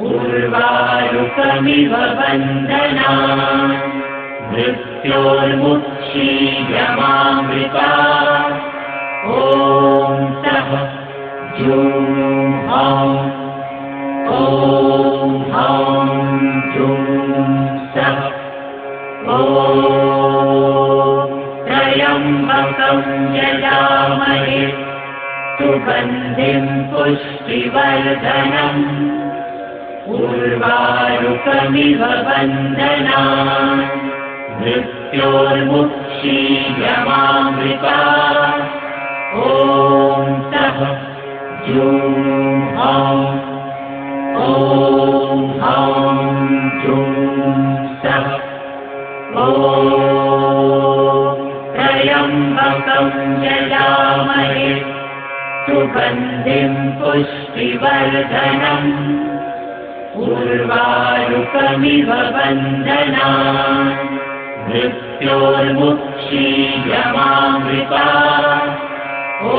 उर्वारुकमिव वन्दना मृत्योर्मुक्षीयमामृता ॐ सः जूं हौं ॐ हौं जूं सः ॐ त्र्यम्बकं यजामहे सुगन्धिं पुष्टिवर्धनम् उर्वारुकमिव वन्दना मृत्योर्मुक्षीयमामृता ॐ सः जूं हौं ॐ हौं जूं सः ॐ त्र्यम्बकं यजामहे सुगन्धिं पुष्टिवर्धनम् उर्वारुकमिव वन्दना मृत्योर्मुक्षीयमामृता ॐ